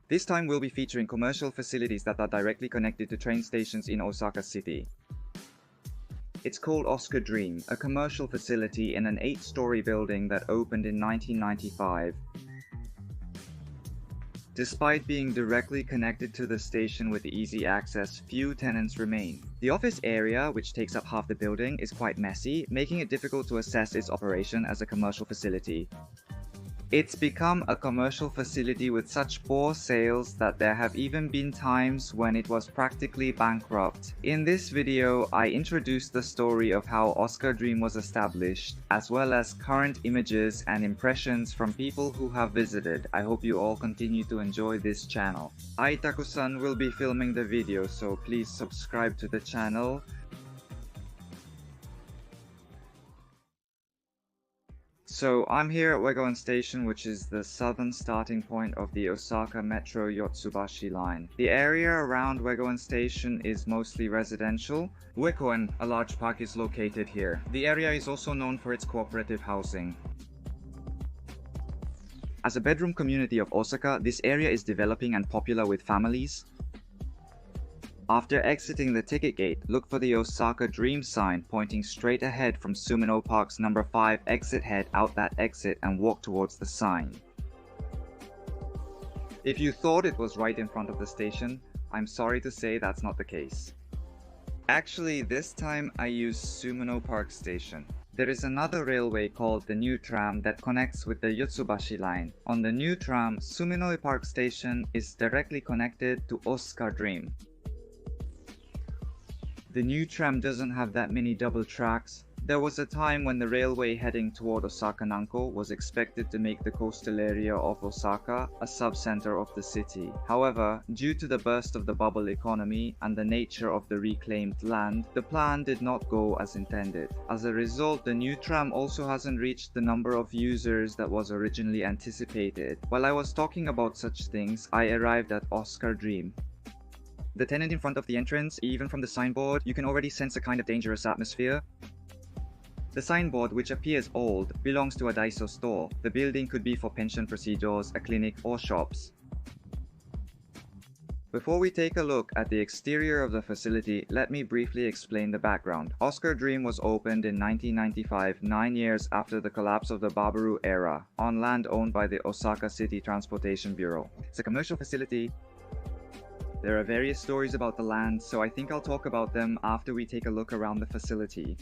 This time we'll be featuring commercial facilities that are directly connected to train stations in Osaka City. It's called Osaka Dream, a commercial facility in an 8-story building that opened in 1995. Despite being directly connected to the station with easy access, few tenants remain. The office area, which takes up half the building, is quite messy, making it difficult to assess its operation as a commercial facility. It's become a commercial facility with such poor sales that there have even been times when it was practically bankrupt. In this video, I introduced the story of how Osaka Dream was established, as well as current images and impressions from people who have visited. I hope you all continue to enjoy this channel. Aitaku-san will be filming the video, so please subscribe to the channel. So I'm here at Uegōen Station, which is the southern starting point of the Osaka Metro Yotsubashi line. The area around Uegōen Station is mostly residential. Uegōen, a large park, is located here. The area is also known for its cooperative housing. As a bedroom community of Osaka, this area is developing and popular with families. After exiting the ticket gate, look for the Osaka Dream sign pointing straight ahead from Sumino Park's number 5 exit. Head out that exit and walk towards the sign. If you thought it was right in front of the station, I'm sorry to say that's not the case. Actually, this time I used Sumino Park Station. There is another railway called the New Tram that connects with the Yotsubashi line. On the New Tram, Sumino Park Station is directly connected to Osaka Dream. The new tram doesn't have that many double tracks. There was a time when the railway heading toward Osaka Nanko was expected to make the coastal area of Osaka a sub-center of the city. However, due to the burst of the bubble economy and the nature of the reclaimed land, the plan did not go as intended. As a result, the new tram also hasn't reached the number of users that was originally anticipated. While I was talking about such things, I arrived at Osaka Dream. The tenant in front of the entrance, even from the signboard, you can already sense a kind of dangerous atmosphere. The signboard, which appears old, belongs to a Daiso store. The building could be for pension procedures, a clinic, or shops. Before we take a look at the exterior of the facility, let me briefly explain the background. Osaka Dream was opened in 1995, 9 years after the collapse of the Babaru era, on land owned by the Osaka City Transportation Bureau. It's a commercial facility. There are various stories about the land, so I think I'll talk about them after we take a look around the facility.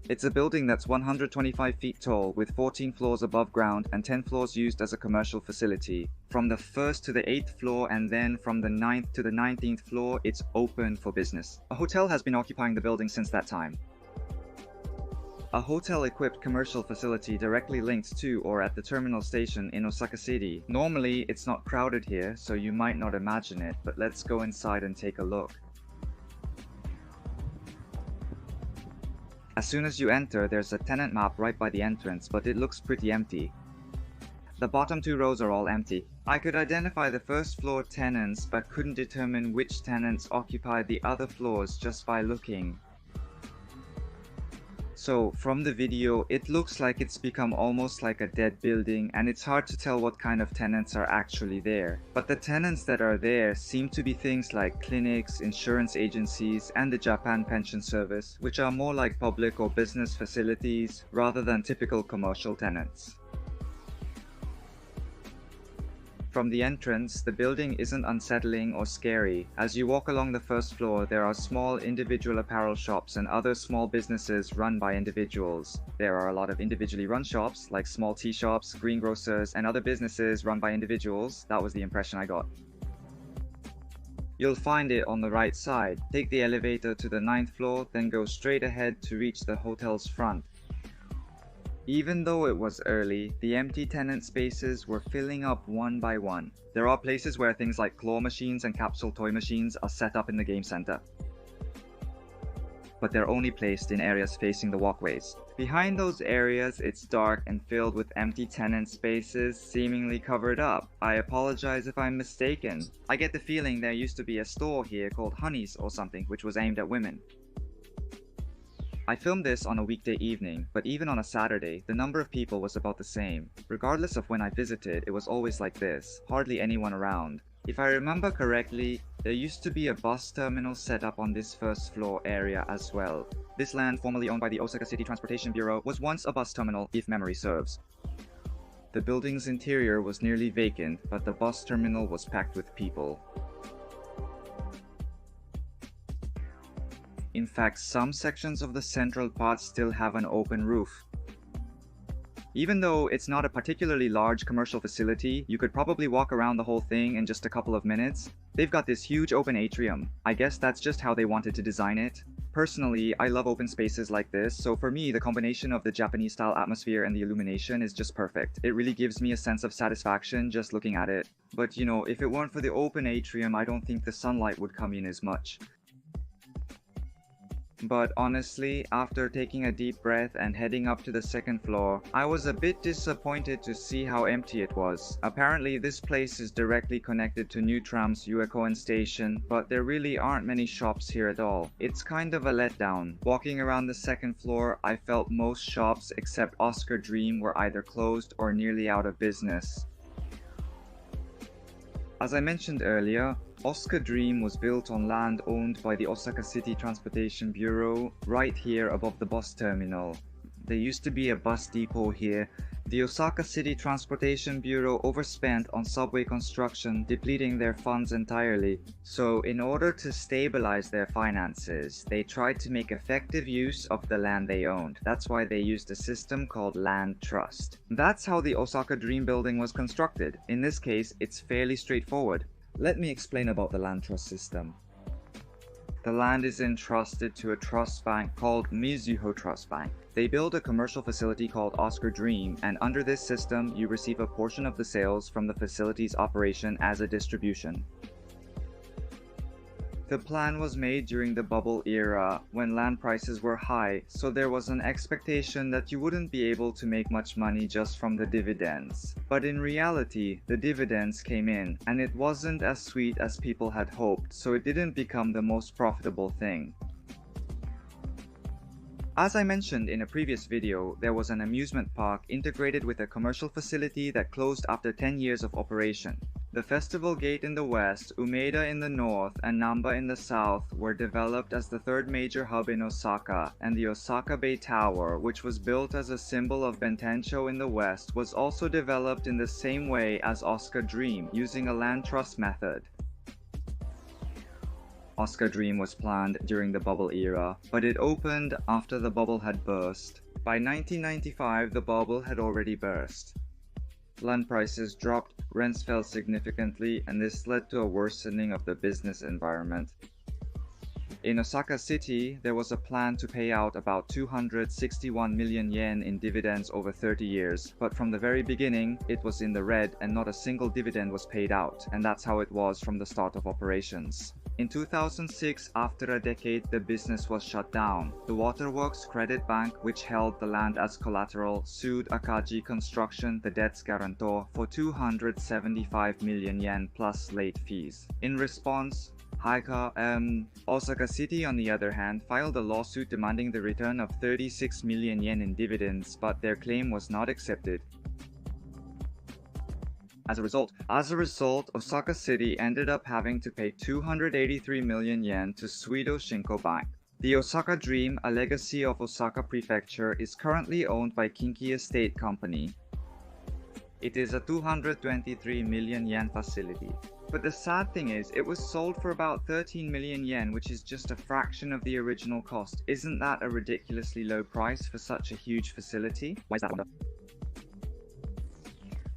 It's a building that's 125 feet tall, with 14 floors above ground and 10 floors used as a commercial facility. From the 1st to the 8th floor and then from the 9th to the 19th floor, it's open for business. A hotel has been occupying the building since that time. A hotel-equipped commercial facility directly linked to or at the terminal station in Osaka City. Normally, it's not crowded here, so you might not imagine it, but let's go inside and take a look. As soon as you enter, there's a tenant map right by the entrance, but it looks pretty empty. The bottom 2 rows are all empty. I could identify the first floor tenants, but couldn't determine which tenants occupied the other floors just by looking. So, from the video, it looks like it's become almost like a dead building, and it's hard to tell what kind of tenants are actually there. But the tenants that are there seem to be things like clinics, insurance agencies, and the Japan Pension Service, which are more like public or business facilities rather than typical commercial tenants. From the entrance, the building isn't unsettling or scary. As you walk along the first floor, there are small individual apparel shops and other small businesses run by individuals. There are a lot of individually run shops, like small tea shops, greengrocers, and other businesses run by individuals. That was the impression I got. You'll find it on the right side. Take the elevator to the 9th floor, then go straight ahead to reach the hotel's front. Even though it was early, the empty tenant spaces were filling up one by one. There are places where things like claw machines and capsule toy machines are set up in the game center, but they're only placed in areas facing the walkways. Behind those areas, it's dark and filled with empty tenant spaces, seemingly covered up. I apologize if I'm mistaken. I get the feeling there used to be a store here called Honey's or something, which was aimed at women. I filmed this on a weekday evening, but even on a Saturday, the number of people was about the same. Regardless of when I visited, it was always like this, hardly anyone around. If I remember correctly, there used to be a bus terminal set up on this first floor area as well. This land, formerly owned by the Osaka City Transportation Bureau, was once a bus terminal, if memory serves. The building's interior was nearly vacant, but the bus terminal was packed with people. In fact, some sections of the central part still have an open roof. Even though it's not a particularly large commercial facility, you could probably walk around the whole thing in just a couple of minutes. They've got this huge open atrium. I guess that's just how they wanted to design it. Personally, I love open spaces like this, so for me, the combination of the Japanese-style atmosphere and the illumination is just perfect. It really gives me a sense of satisfaction just looking at it. But you know, if it weren't for the open atrium, I don't think the sunlight would come in as much. But honestly, after taking a deep breath and heading up to the second floor, I was a bit disappointed to see how empty it was. Apparently this place is directly connected to New Tram's Uegōen station, but there really aren't many shops here at all. It's kind of a letdown. Walking around the second floor, I felt most shops except Osaka Dream were either closed or nearly out of business. As I mentioned earlier, Osaka Dream was built on land owned by the Osaka City Transportation Bureau, right here above the bus terminal. There used to be a bus depot here. The Osaka City Transportation Bureau overspent on subway construction, depleting their funds entirely. So in order to stabilize their finances, they tried to make effective use of the land they owned. That's why they used a system called land trust. That's how the Osaka Dream building was constructed. In this case, it's fairly straightforward. Let me explain about the land trust system. The land is entrusted to a trust bank called Mizuho Trust Bank. They build a commercial facility called Osaka Dream, and under this system, you receive a portion of the sales from the facility's operation as a distribution. The plan was made during the bubble era, when land prices were high, so there was an expectation that you wouldn't be able to make much money just from the dividends. But in reality, the dividends came in, and it wasn't as sweet as people had hoped, so it didn't become the most profitable thing. As I mentioned in a previous video, there was an amusement park integrated with a commercial facility that closed after 10 years of operation. The Festival Gate in the west, Umeda in the north, and Namba in the south were developed as the third major hub in Osaka, and the Osaka Bay Tower, which was built as a symbol of Bentensho in the west, was also developed in the same way as Osaka Dream, using a land trust method. Osaka Dream was planned during the bubble era, but it opened after the bubble had burst. By 1995, the bubble had already burst. Land prices dropped, rents fell significantly, and this led to a worsening of the business environment. In Osaka City, there was a plan to pay out about 261 million yen in dividends over 30 years, but from the very beginning, it was in the red and not a single dividend was paid out, and that's how it was from the start of operations. In 2006, after a decade, the business was shut down. The Waterworks Credit Bank, which held the land as collateral, sued Akaji Construction, the debt's guarantor, for 275 million yen plus late fees. In response, Osaka City, on the other hand, filed a lawsuit demanding the return of 36 million yen in dividends, but their claim was not accepted. As a result, Osaka City ended up having to pay 283 million yen to Suido Shinko Bank. The Osaka Dream, a legacy of Osaka Prefecture, is currently owned by Kinki Estate Company. It is a 223 million yen facility. But the sad thing is, it was sold for about 13 million yen, which is just a fraction of the original cost. Isn't that a ridiculously low price for such a huge facility? Why is that, I wonder?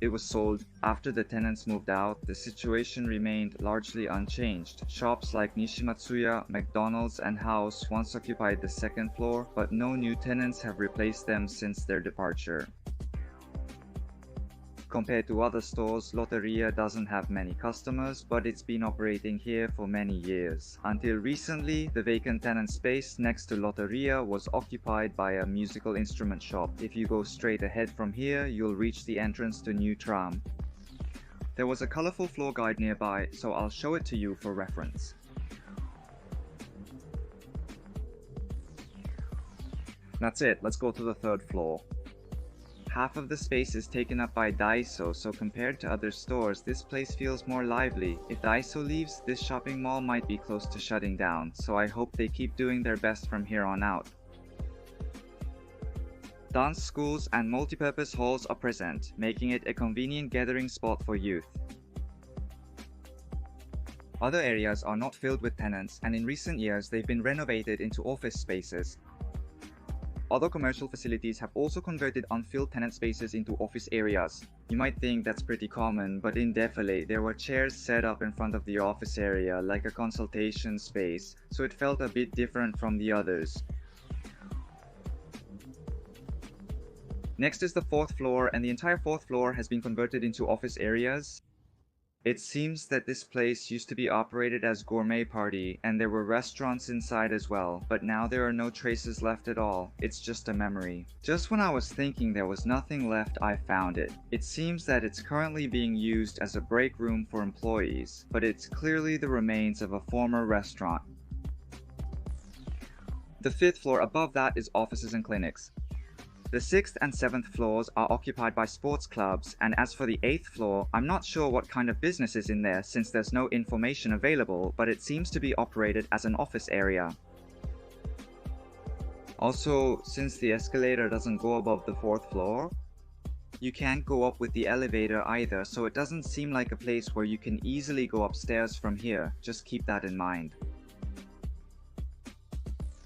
It was sold after the tenants moved out. The situation remained largely unchanged. Shops like Nishimatsuya, McDonald's, and House once occupied the second floor, but no new tenants have replaced them since their departure. Compared to other stores, Lotteria doesn't have many customers, but it's been operating here for many years. Until recently, the vacant tenant space next to Lotteria was occupied by a musical instrument shop. If you go straight ahead from here, you'll reach the entrance to New Tram. There was a colorful floor guide nearby, so I'll show it to you for reference. That's it, let's go to the third floor. Half of the space is taken up by Daiso, so compared to other stores, this place feels more lively. If Daiso leaves, this shopping mall might be close to shutting down, so I hope they keep doing their best from here on out. Dance schools and multi-purpose halls are present, making it a convenient gathering spot for youth. Other areas are not filled with tenants, and in recent years they've been renovated into office spaces. Other commercial facilities have also converted unfilled tenant spaces into office areas. You might think that's pretty common, but in Defile, there were chairs set up in front of the office area like a consultation space, so it felt a bit different from the others. Next is the fourth floor, and the entire fourth floor has been converted into office areas. It seems that this place used to be operated as gourmet party, and there were restaurants inside as well, but now there are no traces left at all. It's just a memory. Just when I was thinking there was nothing left, I found it. It seems that it's currently being used as a break room for employees, but it's clearly the remains of a former restaurant. The fifth floor above that is offices and clinics. The 6th and 7th floors are occupied by sports clubs, and as for the 8th floor, I'm not sure what kind of business is in there since there's no information available, but it seems to be operated as an office area. Also, since the escalator doesn't go above the 4th floor, you can't go up with the elevator either, so it doesn't seem like a place where you can easily go upstairs from here. Just keep that in mind.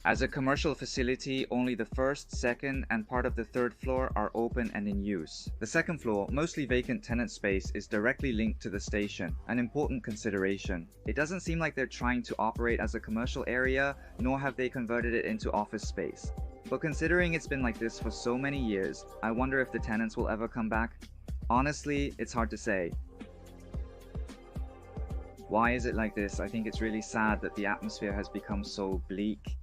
As a commercial facility, only the 1st, 2nd, and part of the 3rd floor are open and in use. The 2nd floor, mostly vacant tenant space, is directly linked to the station, an important consideration. It doesn't seem like they're trying to operate as a commercial area, nor have they converted it into office space. But considering it's been like this for so many years, I wonder if the tenants will ever come back. Honestly, it's hard to say. Why is it like this? I think it's really sad that the atmosphere has become so bleak.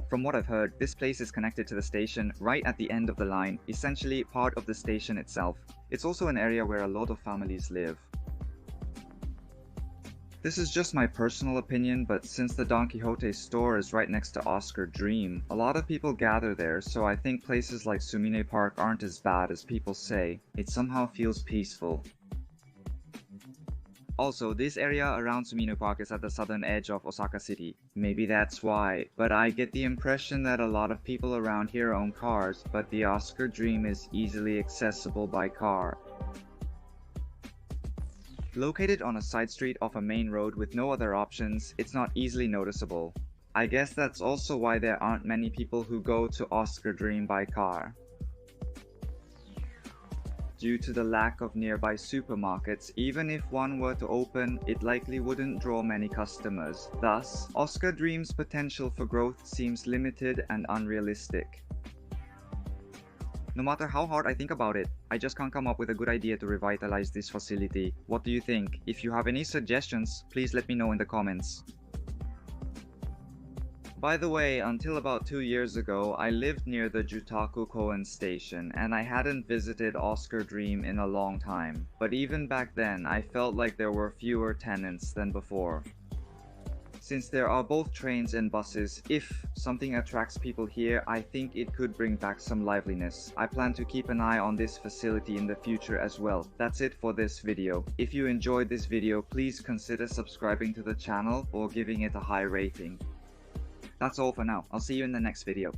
From what I've heard, this place is connected to the station right at the end of the line, essentially part of the station itself. It's also an area where a lot of families live. This is just my personal opinion, but since the Don Quixote store is right next to Oscar Dream, a lot of people gather there, so I think places like Sumine Park aren't as bad as people say. It somehow feels peaceful. Also, this area around Sumino Park is at the southern edge of Osaka City. Maybe that's why, but I get the impression that a lot of people around here own cars, but the Oscar Dream is easily accessible by car. Located on a side street off a main road with no other options, it's not easily noticeable. I guess that's also why there aren't many people who go to Oscar Dream by car. Due to the lack of nearby supermarkets, even if one were to open, it likely wouldn't draw many customers. Thus, Oscar Dream's potential for growth seems limited and unrealistic. No matter how hard I think about it, I just can't come up with a good idea to revitalize this facility. What do you think? If you have any suggestions, please let me know in the comments. By the way, until about 2 years ago, I lived near the Jutaku Koen station, and I hadn't visited Oscar Dream in a long time. But even back then, I felt like there were fewer tenants than before. Since there are both trains and buses, if something attracts people here, I think it could bring back some liveliness. I plan to keep an eye on this facility in the future as well. That's it for this video. If you enjoyed this video, please consider subscribing to the channel or giving it a high rating. That's all for now. I'll see you in the next video.